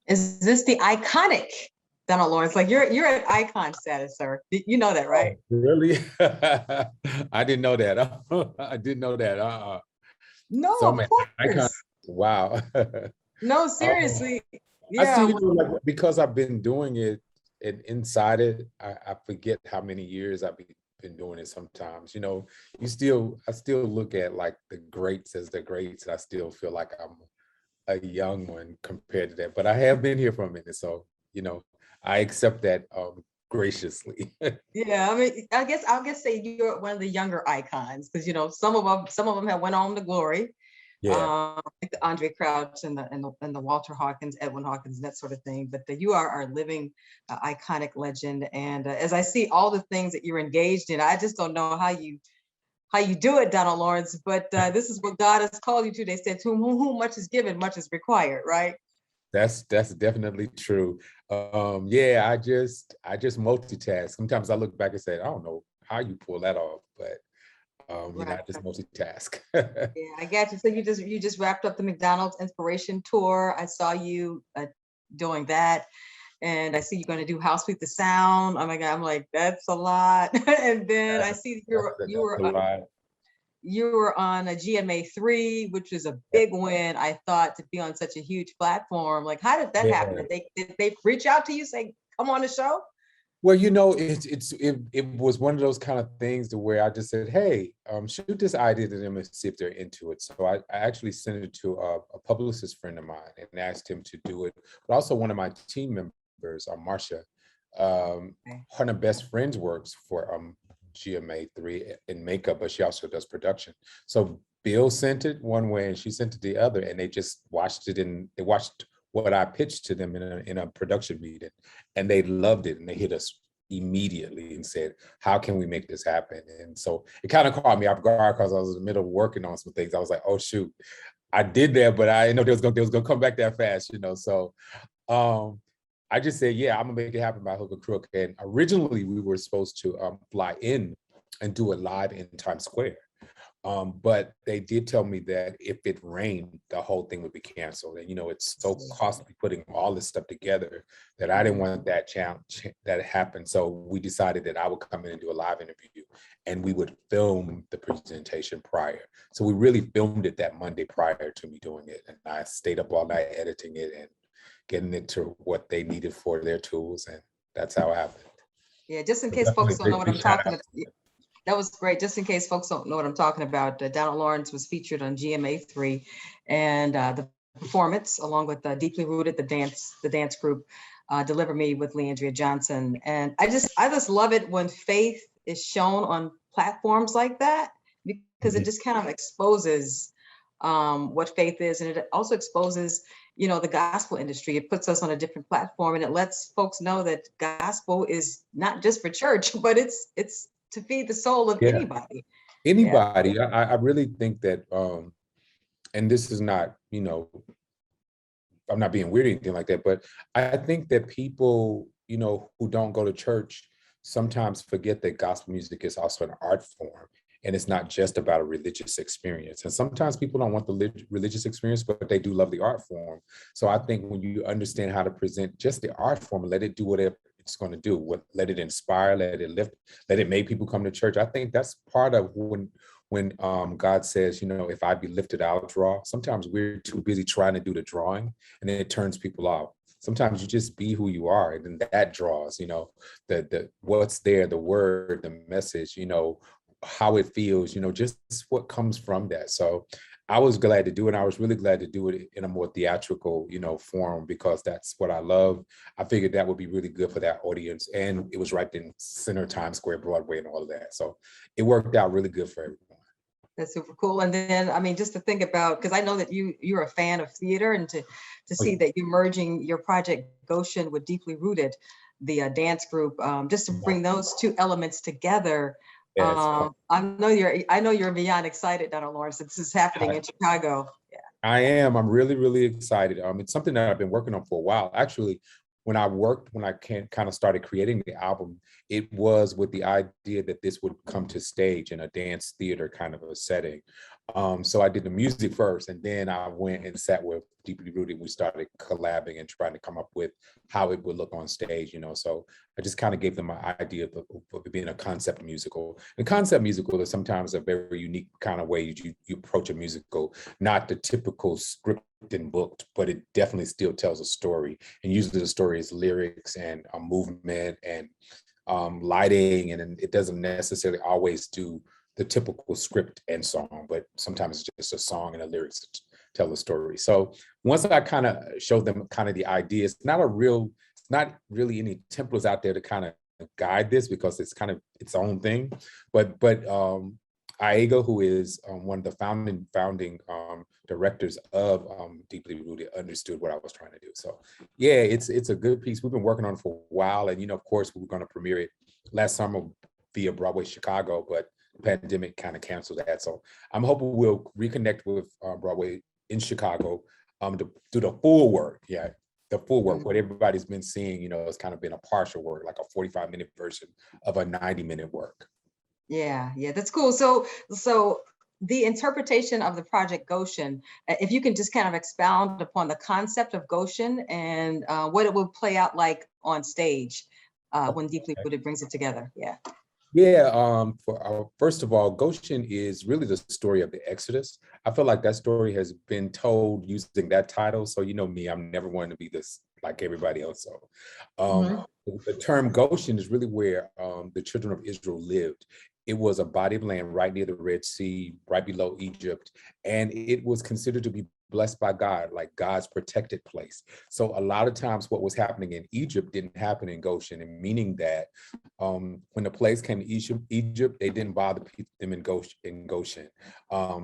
Is this the iconic Donald Lawrence? Like you're at icon status, sir. You know that, right? Oh, really? I didn't know that. I didn't know that. No, So of man, icon. course. Wow. No, um, seriously. I still, Yeah. like, because I've been doing it and inside it, I forget how many years been doing it sometimes. I still look at like the greats as the greats, and I still feel like I'm a young one compared to that. But I have been here for a minute, so you know, I accept that graciously. Yeah, I mean, I'll guess say you're one of the younger icons because some of them have went on to glory, Yeah. like the Andre Crouch and the Walter Hawkins, Edwin Hawkins, that sort of thing. But you are our living iconic legend, and as I see all the things that you're engaged in, I just don't know how you do it, Donald Lawrence. But this is what God has called you to. They said, "To whom much is given, much is required." Right? That's definitely true. Yeah, I just multitask. Sometimes I look back and say, I don't know how you pull that off, but Right. I just multitask. Yeah, I got you. So you just wrapped up the McDonald's Inspiration Tour. I saw you doing that, and I see you're going to do House with the Sound. Oh my God, I'm like, that's a lot. And then I see you That's, were you that's were a lot. you were on a GMA3, which was a big win. I thought to be on such a huge platform. Like, how did that happen? Yeah. Did they reach out to you, say, come on the show? Well, it was one of those kind of things to where I just said, hey, shoot this idea to them and see if they're into it. So I actually sent it to a publicist friend of mine and asked him to do it. But also one of my team members, Marcia, Okay. one of her best friends works for GMA3 in makeup, but she also does production. So Bill sent it one way and she sent it the other, and they just watched it, and they watched what I pitched to them in a production meeting, and they loved it, and they hit us immediately and said, how can we make this happen? And so it kind of caught me off guard because I was in the middle of working on some things. I was like, oh shoot, I did that, but I didn't know they was gonna come back that fast. So um I just said, yeah, I'm gonna make it happen by hook or crook. And originally we were supposed to fly in and do it live in Times Square. But they did tell me that if it rained, the whole thing would be canceled. And it's so costly putting all this stuff together that I didn't want that challenge that happened. So we decided that I would come in and do a live interview, and we would film the presentation prior. So we really filmed it that Monday prior to me doing it, and I stayed up all night editing it and getting it to what they needed for their tools, and that's how it happened. Yeah, just in So case folks definitely don't know what I'm big shout talking out. about. That was great. Just in case folks don't know what I'm talking about, Donald Lawrence was featured on GMA3, and the performance, along with Deeply Rooted, the dance group, Deliver Me with Leandria Johnson. And I just love it when faith is shown on platforms like that, because it just kind of exposes what faith is, and it also exposes the gospel industry. It puts us on a different platform, and it lets folks know that gospel is not just for church, but it's to feed the soul of Yeah, anybody. Yeah. anybody. I really think that, and this is not, I'm not being weird or anything like that, but I think that people, who don't go to church sometimes forget that gospel music is also an art form. And it's not just about a religious experience. And sometimes people don't want the religious experience, but they do love the art form. So I think when you understand how to present just the art form and let it do whatever it's going to do, let it inspire, let it lift, let it make people come to church. I think that's part of when God says, if I be lifted, I'll draw. Sometimes we're too busy trying to do the drawing, and then it turns people off. Sometimes you just be who you are, and then that draws, the what's there, the word, the message, how it feels, just what comes from that. So I was glad to do it. I was really glad to do it in a more theatrical, form, because that's what I love. I figured that would be really good for that audience. And it was right in center Times Square, Broadway, and all of that. So it worked out really good for everyone. That's super cool. And then, I mean, just to think about, because I know that you're a fan of theater, and to Oh, see that you're merging your project Goshen with Deeply Rooted, the dance group, just to yeah. bring those two elements together. Yeah, it's fun. I know you're beyond excited, Donald Lawrence, that this is happening in Chicago. Yeah. I am. I'm really, really excited. It's something that I've been working on for a while. Actually, when I kind of started creating the album, it was with the idea that this would come to stage in a dance theater kind of a setting. So I did the music first, and then I went and sat with Deeply Rooted. We started collabing and trying to come up with how it would look on stage, you know. So I just kind of gave them an idea of it being a concept musical. And concept musical is sometimes a very unique kind of way you approach a musical, not the typical script and booked, but it definitely still tells a story. And usually the story is lyrics and a movement and lighting, and it doesn't necessarily always do the typical script and song, but sometimes it's just a song and the lyrics to tell the story. So once I kind of showed them kind of the idea, it's not really any templates out there to kind of guide this because it's kind of its own thing. But Aiga, who is one of the founding directors of Deeply Rooted, understood what I was trying to do. So yeah, it's a good piece. We've been working on it for a while, and you know, of course, we were going to premiere it last summer via Broadway Chicago, but pandemic kind of canceled that. So I'm hoping we'll reconnect with Broadway in Chicago to do the full work. Yeah, the full work. What everybody's been seeing, you know, it's kind of been a partial work, like a 45-minute version of a 90-minute work. Yeah, that's cool. So the interpretation of the project Goshen, if you can just kind of expound upon the concept of Goshen and what it will play out like on stage when Deeply Rooted brings it together. Yeah. Yeah, first of all, Goshen is really the story of the Exodus. I feel like that story has been told using that title. So you know me, I'm never wanting to be this like everybody else. So the term Goshen is really where the children of Israel lived. It was a body of land right near the Red Sea, right below Egypt, and it was considered to be blessed by God, like God's protected place. So a lot of times what was happening in Egypt didn't happen in Goshen, and meaning that when the plagues came to Egypt, they didn't bother them in Goshen.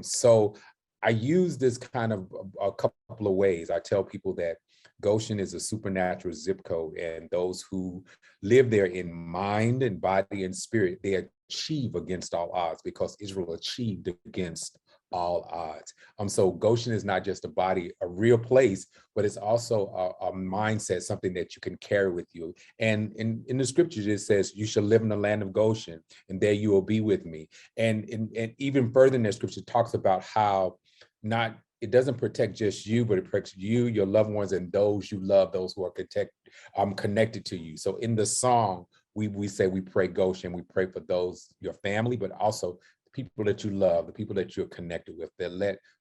So I use this kind of a couple of ways. I tell people that Goshen is a supernatural zip code, and those who live there in mind and body and spirit, they achieve against all odds because Israel achieved against all odds. So Goshen is not just a body, a real place, but it's also a mindset, something that you can carry with you. And in the scriptures, it says, you shall live in the land of Goshen, and there you will be with me. And even further in the scripture talks about how it doesn't protect just you, but it protects you, your loved ones, and those you love, those who are connected to you. So in the song, we say we pray Goshen, we pray for those, your family, but also the people that you love, the people that you're connected with,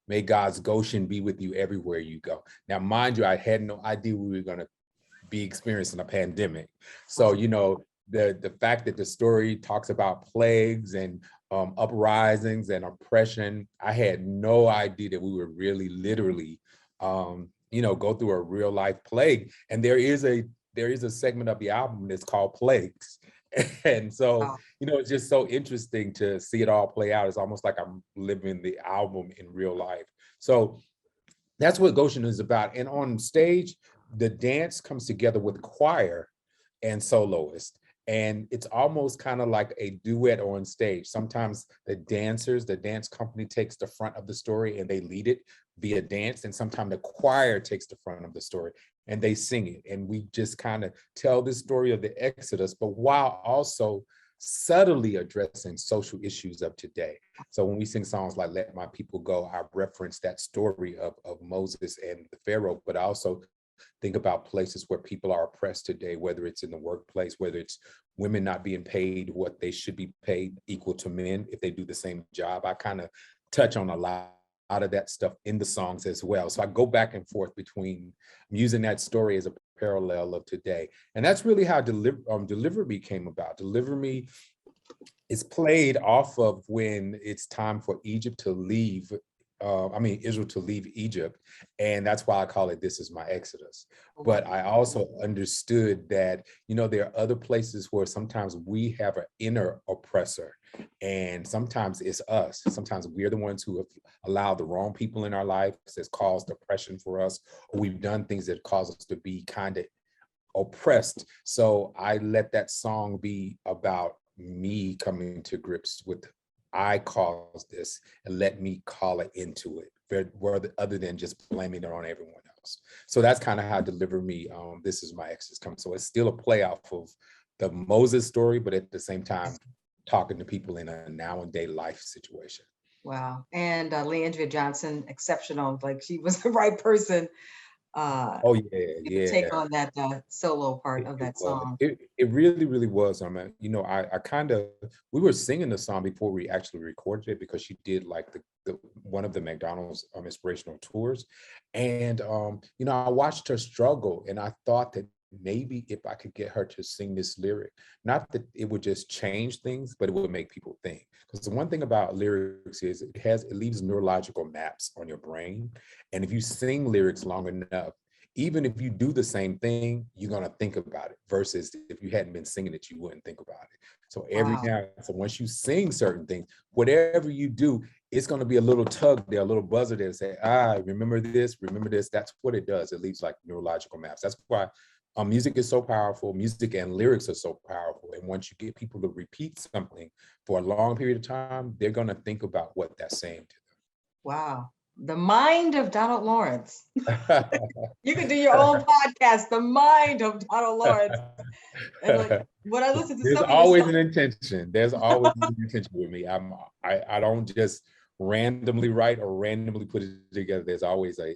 may God's Goshen be with you everywhere you go. Now, mind you, I had no idea we were going to be experiencing a pandemic. So, you know, the fact that the story talks about plagues and uprisings and oppression, I had no idea that we would really literally, you know, go through a real life plague. And there is a segment of the album that's called Plagues. And so, you know, it's just so interesting to see it all play out. It's almost like I'm living the album in real life. So that's what Goshen is about. And on stage, the dance comes together with choir and soloist. And it's almost kind of like a duet on stage. Sometimes the dance company takes the front of the story and they lead it via dance. And sometimes the choir takes the front of the story and they sing it. And we just kind of tell the story of the Exodus, but while also subtly addressing social issues of today. So when we sing songs like Let My People Go, I reference that story of Moses and the Pharaoh, but I also think about places where people are oppressed today, whether it's in the workplace, whether it's women not being paid what they should be paid equal to men if they do the same job. I kind of touch on a lot of that stuff in the songs as well. So I go back and forth between using that story as a parallel of today. And that's really how Deliver Me came about. Deliver Me is played off of when it's time for Egypt to leave, Israel to leave Egypt. And that's why I call it This Is My Exodus. But I also understood that, you know, there are other places where sometimes we have an inner oppressor, and sometimes it's us. Sometimes we're the ones who have allowed the wrong people in our lives that's caused oppression for us, or we've done things that cause us to be kind of oppressed. So I let that song be about me coming to grips with I caused this and let me call it into it, other than just blaming it on everyone else. So that's kind of how Deliver Me, This Is My Exodus comes. So it's still a play off of the Moses story, but at the same time, talking to people in a now and day life situation. Wow. And Leandria Johnson, exceptional. Like she was the right person Oh yeah, to take yeah. on that solo part It, of it that was. song. It really, really was. I mean, I kind of we were singing the song before we actually recorded it because she did like the one of the McDonald's inspirational tours, and I watched her struggle, and I thought that maybe if I could get her to sing this lyric, not that it would just change things, but it would make people think. Because the one thing about lyrics is it leaves neurological maps on your brain, and if you sing lyrics long enough, even if you do the same thing, you're gonna think about it versus if you hadn't been singing it, you wouldn't think about it. So Wow. so once you sing certain things, whatever you do, it's gonna be a little tug there, a little buzzer there to say, remember this, remember this. That's what it does. It leaves like neurological maps. That's why music is so powerful. Music and lyrics are so powerful. And once you get people to repeat something for a long period of time, they're gonna think about what that's saying to Wow. The mind of Donald Lawrence. them. You could do your own podcast, The Mind of Donald Lawrence. And like when I listen to There's some of your always songs, an intention. There's always an intention with me. I don't just randomly write or randomly put it together. There's always a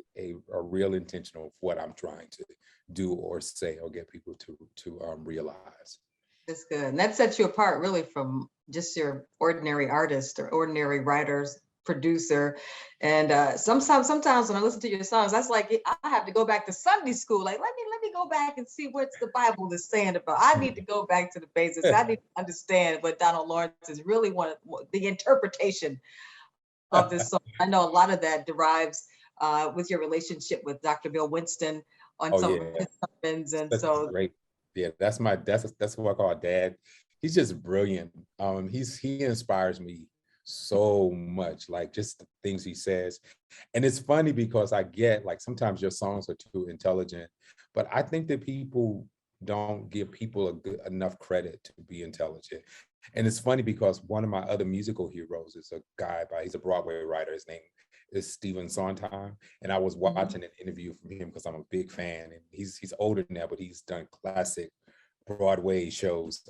real intention of what I'm trying to do or say or get people to realize. it's good. And that sets you apart really from just your ordinary artist or ordinary writers, producer. And sometimes when I listen to your songs, that's like I have to go back to Sunday school. Like let me go back and see what's the Bible is saying about. I need to go back to the basics. I need to understand what Donald Lawrence is really the interpretation of this song. I know a lot of that derives with your relationship with Dr. Bill Winston on Oh some of yeah, his sermons, and that's so great. Yeah, that's what I call dad. He's just brilliant. He inspires me so much, like just the things he says. And it's funny because I get like sometimes your songs are too intelligent, but I think that people don't give people enough credit to be intelligent. And it's funny because one of my other musical heroes is a guy he's a Broadway writer. His name is Stephen Sondheim. And I was mhm. watching an interview from him because I'm a big fan. And he's older now, but he's done classic Broadway shows.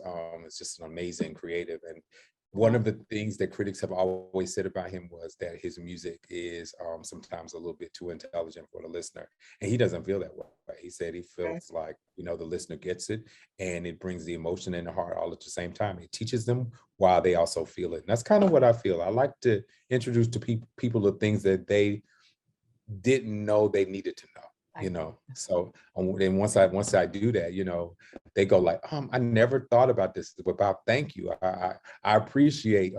It's just an amazing creative. And one Wow. of the things that critics have always said about him was that his music is sometimes a little bit too intelligent for the listener. And he doesn't feel that way. He said he Okay. feels like, the listener gets it and it brings the emotion and the heart all at the same time. It teaches them while they also feel it. And that's kind of what I feel. I like to introduce to people the things that they didn't know they needed to know. I So then once I do that, they go like, I never thought about this. About thank you. I appreciate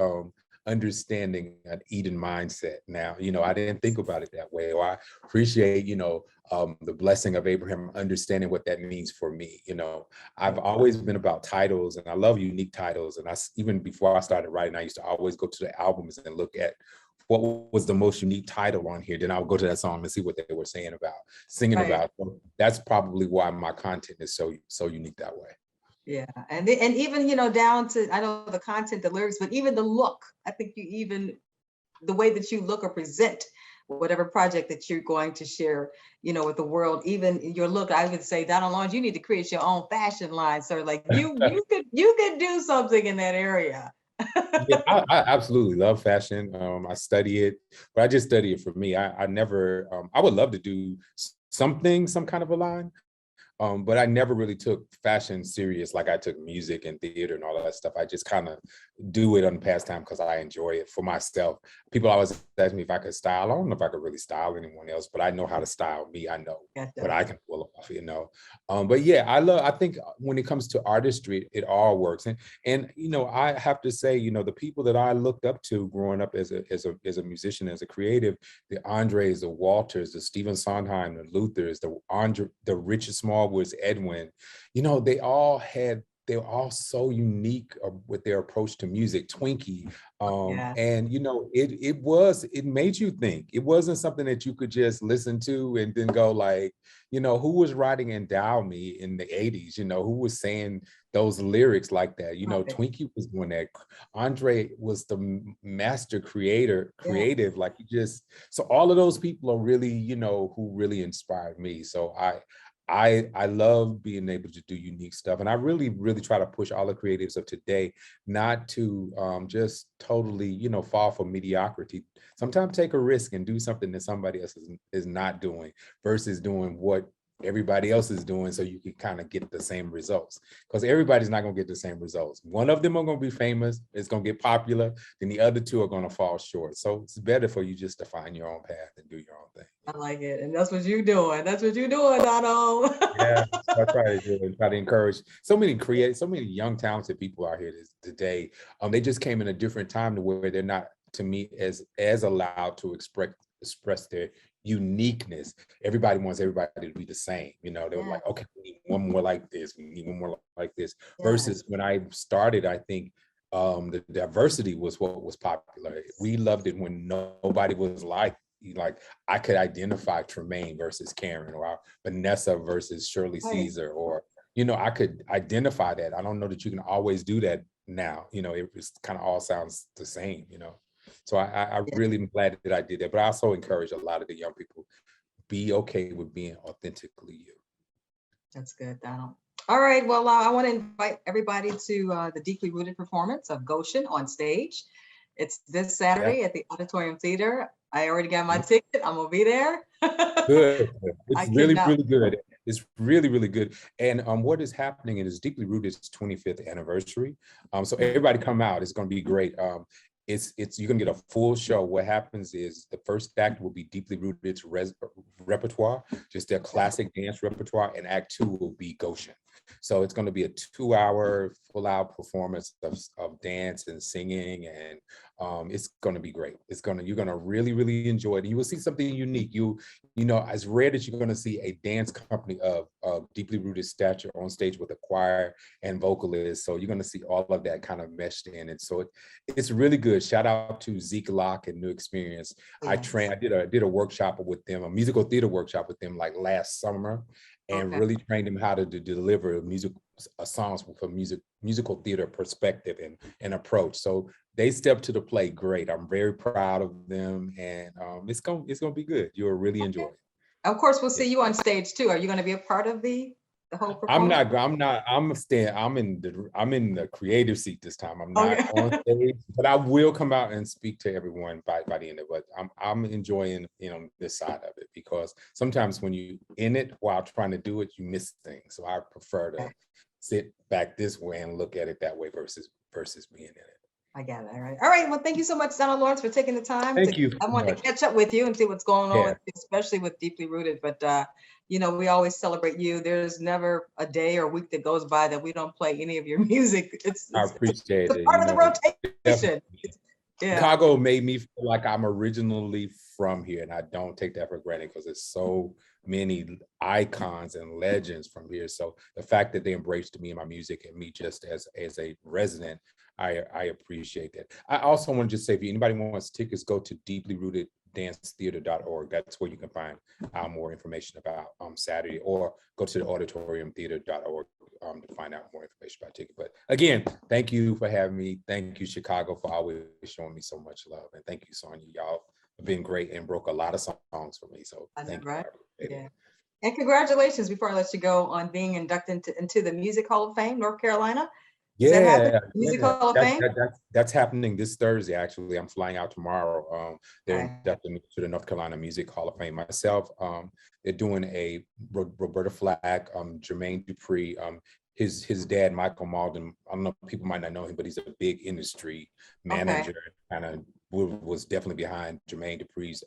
understanding an Eden mindset now. I didn't think about it that way. Or I appreciate, the blessing of Abraham, understanding what that means for me. I've always been about titles and I love unique titles. And even before I started writing, I used to always go to the albums and look at what was the most unique title on here. Then I would go to that song and see what they were singing right. about. So that's probably why my content is so unique that way. Yeah, and even down to I know the content, the lyrics, but even the look. I think you even the way that you look or present whatever project that you're going to share, with the world. Even your look, I would say, Donald Lawrence, you need to create your own fashion line, sir. Like you could do something in that area. Yeah, I absolutely love fashion. I study it, but I just study it for me. I never. I would love to do some kind of a line. But I never really took fashion serious like I took music and theater and all that stuff. I just kind of do it on pastime because I enjoy it for myself. People always ask me if I could style. I don't know if I could really style anyone else, but I know how to style me. I know what Gotcha. I can pull off. But yeah, I think when it comes to artistry, it all works. And I have to say, the people that I looked up to growing up as a musician, as a creative, the Andres, the Walters, the Stephen Sondheim, the Luthers, the Richard Smallwoods, Edwin, they were all so unique with their approach to music. Twinkie, Yeah. and it made you think. It wasn't something that you could just listen to and then go like, who was writing Endow Me in the 80s? Who was saying those lyrics like that? Right. Twinkie was doing that. Andre was the master Yeah. creative, like so all of those people are really, who really inspired me. So I love being able to do unique stuff. And I really, really try to push all the creatives of today not to just totally, fall for mediocrity. Sometimes take a risk and do something that somebody else is not doing versus doing what everybody else is doing, so you can kind of get the same results, because everybody's not going to get the same results. One of them are going to be famous, it's going to get popular, then the other two are going to fall short. So it's better for you just to find your own path and do your own thing. I like it. And that's what you're doing. That's what you're doing, Donald. Yeah, I try to do it, try to encourage so many young talented people out here today. They just came in a different time to where they're not, to me, as allowed to express their uniqueness. Everybody wants everybody to be the same. They were like, okay, we need one more like this, we need one more like this. Versus when I started, I think the diversity was what was popular. We loved it when nobody was like I could identify Tremaine versus Karen, or Vanessa versus Shirley Caesar, or I could identify that. I don't know that you can always do that now. It kind of all sounds the same. So I really am glad that I did that. But I also encourage a lot of the young people, be okay with being authentically you. That's good, Donald. All right. Well, I want to invite everybody to the Deeply Rooted performance of Goshen on stage. It's this Saturday at the Auditorium Theater. I already got my ticket. I'm gonna be there. Good. It's really, really good. It's really, really good. And what is happening is Deeply Rooted's 25th anniversary. So everybody come out. It's gonna be great. You're gonna get a full show. What happens is the first act will be Deeply Rooted's repertoire, just their classic dance repertoire, and act 2 will be Goshen. So it's going to be a 2-hour full-out performance of dance and singing, and it's going to be great. You're going to really, really enjoy it. You will see something unique. It's rare that you're going to see a dance company of Deeply Rooted stature on stage with a choir and vocalists. So you're going to see all of that kind of meshed in, and so it's really good. Shout out to Zeke Locke and New Experience. Yes. I did a workshop with them, a musical theater workshop with them, like last summer. And really trained them how to deliver songs with a musical theater perspective and approach. So they stepped to the plate great. I'm very proud of them, and it's gonna be good. You'll really enjoy it. Of course, we'll see you on stage too. Are you going to be a part of the whole performance? I'm in the creative seat this time. I'm not on stage, but I will come out and speak to everyone by the end of it. But I'm enjoying this side of it, because sometimes when you in it while trying to do it, you miss things. So I prefer to sit back this way and look at it that way versus being in it. I got it. All right. Well, thank you so much, Donald Lawrence, for taking the time. Thank you. I wanted to catch up with you and see what's going on, especially with Deeply Rooted. But we always celebrate you. There's never a day or week that goes by that we don't play any of your music. I appreciate it. Part of the rotation. Chicago made me feel like I'm originally from here, and I don't take that for granted, because there's so many icons and legends from here. So the fact that they embraced me and my music, and me just as a resident, I appreciate that. I also want to just say, if anybody wants tickets, go to deeplyrooteddancetheater.org. That's where you can find more information about Saturday, or go to the auditoriumtheater.org to find out more information about ticket. But again, thank you for having me. Thank you, Chicago, for always showing me so much love. And thank you, Sonya. Y'all have been great and broke a lot of songs for me. So thank you. Right? Yeah. And congratulations, before I let you go, on being inducted into the Music Hall of Fame, North Carolina. Music Hall of Fame? That's happening this Thursday, actually. I'm flying out tomorrow. They're inducting to the North Carolina Music Hall of Fame. Myself, they're doing a Roberta Flack, Jermaine Dupri, his dad, Michael Malden. I don't know, people might not know him, but he's a big industry manager, kind of was definitely behind Jermaine Dupri's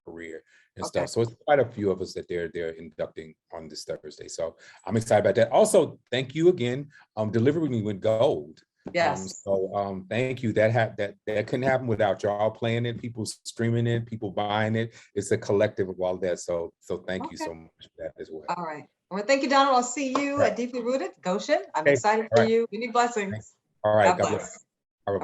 career and stuff. So it's quite a few of us that they're inducting on this Thursday. So I'm excited about that. Also, thank you again. Delivering Me with Gold. Yes. Thank you. That couldn't happen without y'all playing it, people streaming it, people buying it. It's a collective of all that. So thank you so much for that as well. All right. Well, thank you, Donald. I'll see you at Deeply Rooted, Goshen. I'm excited for you. Many blessings. All right. God bless. Bye-bye.